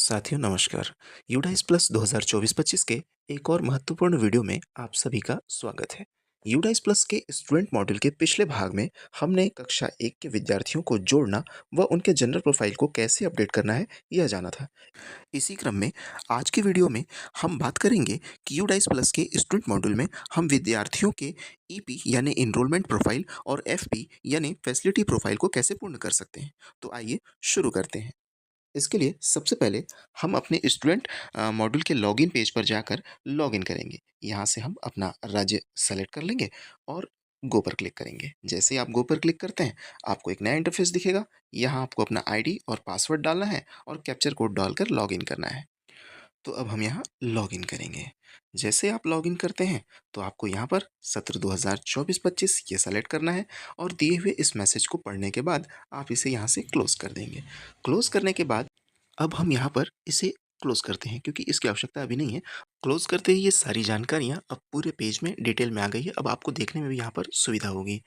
साथियों नमस्कार। UDISE plus 2024-25 के एक और महत्वपूर्ण वीडियो में आप सभी का स्वागत है। यूडाइस प्लस के स्टूडेंट मॉड्यूल के पिछले भाग में हमने कक्षा 1 के विद्यार्थियों को जोड़ना व उनके जनरल प्रोफाइल को कैसे अपडेट करना है यह जाना था। इसी क्रम में आज के वीडियो में हम बात करेंगे कि यूडाइस प्लस के स्टूडेंट मॉड्यूल में हम विद्यार्थियों के ईपी यानी एनरोलमेंट प्रोफाइल और एफपी यानी फैसिलिटी प्रोफाइल को कैसे पूर्ण कर सकते हैं। तो आइए शुरू करते हैं। इसके लिए सबसे पहले हम अपने स्टूडेंट मॉड्यूल के लॉगिन पेज पर जाकर लॉगिन करेंगे। यहाँ से हम अपना राज्य सेलेक्ट कर लेंगे और गो पर क्लिक करेंगे। जैसे ही आप गो पर क्लिक करते हैं, आपको एक नया इंटरफेस दिखेगा। यहाँ आपको अपना आईडी और पासवर्ड डालना है और कैप्चर कोड डालकर लॉगिन करना है। तो अब हम यहाँ लॉगिन करेंगे। जैसे आप लॉगिन करते हैं, तो आपको यहाँ पर सत्र 2024-25 ये सेलेक्ट करना है और दिए हुए इस मैसेज को पढ़ने के बाद आप इसे यहाँ से क्लोज़ कर देंगे। क्लोज़ करने के बाद अब हम यहाँ पर इसे क्लोज़ करते हैं क्योंकि इसकी आवश्यकता अभी नहीं है। क्लोज़ करते ही ये सारी जानकारियाँ अब पूरे पेज में डिटेल में आ गई है। अब आपको देखने में भी यहाँ पर सुविधा होगी।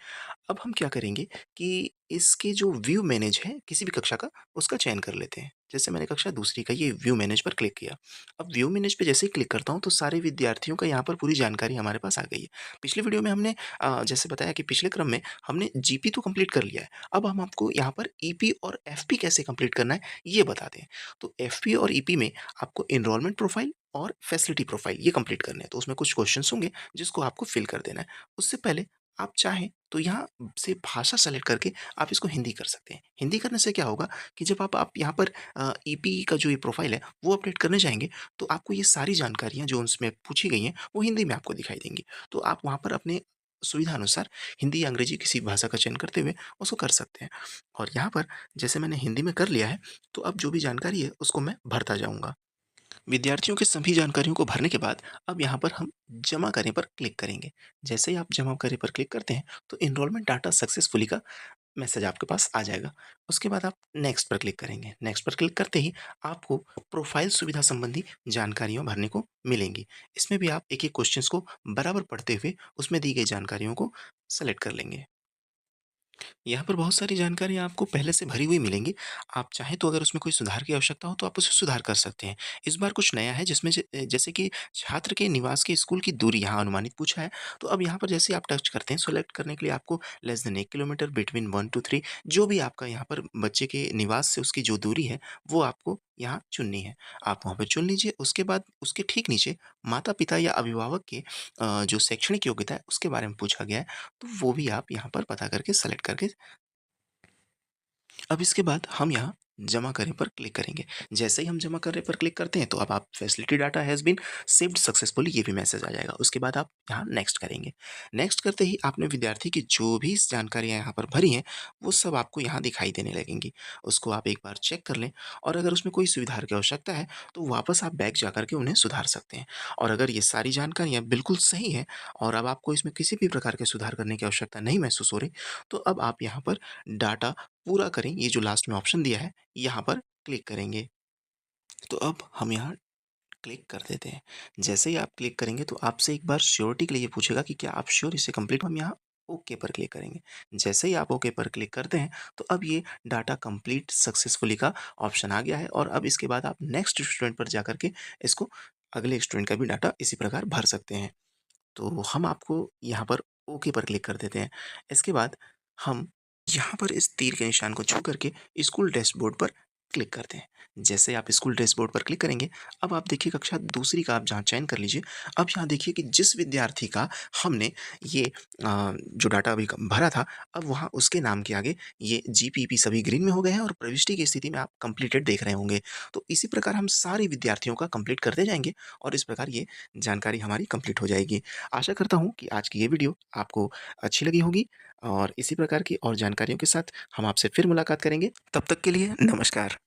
अब हम क्या करेंगे कि इसके जो व्यू मैनेज है किसी भी कक्षा का, उसका चयन कर लेते हैं। जैसे मैंने कक्षा दूसरी का ये व्यू मैनेज पर क्लिक किया। अब व्यू मैनेज पे जैसे ही क्लिक करता हूँ तो सारे विद्यार्थियों का यहाँ पर पूरी जानकारी हमारे पास आ गई है। पिछले वीडियो में हमने जैसे बताया कि पिछले क्रम में हमने जीपी तो कंप्लीट कर लिया है। अब हम आपको यहाँ पर ईपी और एफपी कैसे कंप्लीट करना है ये बताते हैं। तो एफपी और ईपी में आपको एनरोलमेंट प्रोफाइल और फैसिलिटी प्रोफाइल ये कंप्लीट करने हैं। तो उसमें कुछ क्वेश्चंस होंगे जिसको आपको फिल कर देना है। उससे पहले आप चाहें तो यहाँ से भाषा सेलेक्ट करके आप इसको हिंदी कर सकते हैं। हिंदी करने से क्या होगा कि जब आप यहाँ पर ईपी का जो ये प्रोफ़ाइल है, वो अपडेट करने जाएँगे, तो आपको ये सारी जानकारियाँ जो उसमें पूछी गई हैं, वो हिंदी में आपको दिखाई देंगी। तो आप वहाँ पर अपने सुविधा अनुसार हिंदी या अंग्रेजी किसी भाषा का चयन करते हुए उसको कर सकते हैं। और यहाँ पर जैसे मैंने हिंदी में कर लिया है, तो अब जो भी जानकारी है, उसको मैं भरता जाऊँगा। विद्यार्थियों की सभी जानकारियों को भरने के बाद अब यहाँ पर हम जमा करें पर क्लिक करेंगे। जैसे ही आप जमा करें पर क्लिक करते हैं तो एनरोलमेंट डाटा सक्सेसफुली का मैसेज आपके पास आ जाएगा। उसके बाद आप नेक्स्ट पर क्लिक करेंगे। नेक्स्ट पर क्लिक करते ही आपको प्रोफाइल सुविधा संबंधी जानकारियाँ भरने को मिलेंगी। इसमें भी आप एक-एक क्वेश्चंस को बराबर पढ़ते हुए उसमें दी गई जानकारियों को सेलेक्ट कर लेंगे। यहाँ पर बहुत सारी जानकारियाँ आपको पहले से भरी हुई मिलेंगी। आप चाहें तो अगर उसमें कोई सुधार की आवश्यकता हो तो आप उसे सुधार कर सकते हैं। इस बार कुछ नया है जिसमें जैसे कि छात्र के निवास के स्कूल की दूरी यहाँ अनुमानित पूछा है। तो अब यहाँ पर जैसे ही आप टच करते हैं सेलेक्ट करने के लिए आपको less than 1 kilometre between 1 to 3 जो भी आपका यहाँ पर बच्चे के निवास से उसकी जो दूरी है वो आपको यहाँ चुननी है। आप वहाँ पे चुन लीजिए। उसके बाद उसके ठीक नीचे माता-पिता या अभिभावक के जो शैक्षणिक योग्यता है उसके बारे में पूछा गया है। तो वो भी आप यहाँ पर पता करके सेलेक्ट करके अब इसके बाद हम यहाँ जमा करें पर क्लिक करेंगे। जैसे ही हम जमा करें पर क्लिक करते हैं तो अब आप facility data has been saved successfully ये भी मैसेज आ जाएगा। उसके बाद आप यहाँ नेक्स्ट करेंगे। नेक्स्ट करते ही आपने विद्यार्थी की जो भी जानकारियाँ यहाँ पर भरी हैं, वो सब आपको यहाँ दिखाई देने लगेंगी। उसको आप एक बार चेक कर लें और अगर उसमें कोई सुधार की आवश्यकता है, तो वापस आप बैक जाकर के उन्हें सुधार सकते हैं। और अगर ये सारी जानकारियाँ बिल्कुल सही हैं और अब आपको इसमें किसी भी प्रकार के सुधार करने की आवश्यकता नहीं महसूस हो रही, तो अब आप यहाँ पर डाटा पूरा करें, ये जो लास्ट में ऑप्शन दिया है, यहाँ पर क्लिक करेंगे। तो अब हम यहाँ क्लिक कर देते हैं। जैसे ही आप क्लिक करेंगे तो आपसे एक बार श्योरिटी के लिए ये पूछेगा कि क्या आप श्योर इसे कंप्लीट हम यहाँ ओके पर क्लिक करेंगे। जैसे ही आप ओके पर क्लिक करते हैं, तो अब ये डाटा कंप्लीट सक्सेसफुली का ऑप्शन आ गया है और अब इसके बाद आप नेक्स्ट स्टूडेंट पर जाकर के इसको अगले स्टूडेंट का भी डाटा इसी प्रकार भर सकते हैं। तो हम आपको यहाँ पर ओके पर क्लिक कर देते हैं। इसके बाद हम यहाँ पर इस तीर के निशान को छू करके स्कूल डैशबोर्ड पर क्लिक करते हैं। जैसे आप स्कूल डैशबोर्ड पर क्लिक करेंगे, अब आप देखिए कक्षा दूसरी का आप जहाँ चयन कर लीजिए। अब यहाँ देखिए कि जिस विद्यार्थी का हमने ये जो डाटा अभी भरा था, अब वहाँ उसके नाम के आगे ये जीपीपी सभी ग्रीन में हो गए हैं और प्रविष्टि की स्थिति में आप कंप्लीटेड देख रहे होंगे। तो इसी प्रकार हम सारे विद्यार्थियों का कंप्लीट करते जाएँगे और इस प्रकार ये जानकारी हमारी कंप्लीट हो जाएगी। आशा करता हूँ कि आज की ये वीडियो आपको अच्छी लगी होगी और इसी प्रकार की और जानकारियों के साथ हम आपसे फिर मुलाकात करेंगे। तब तक के लिए नमस्कार।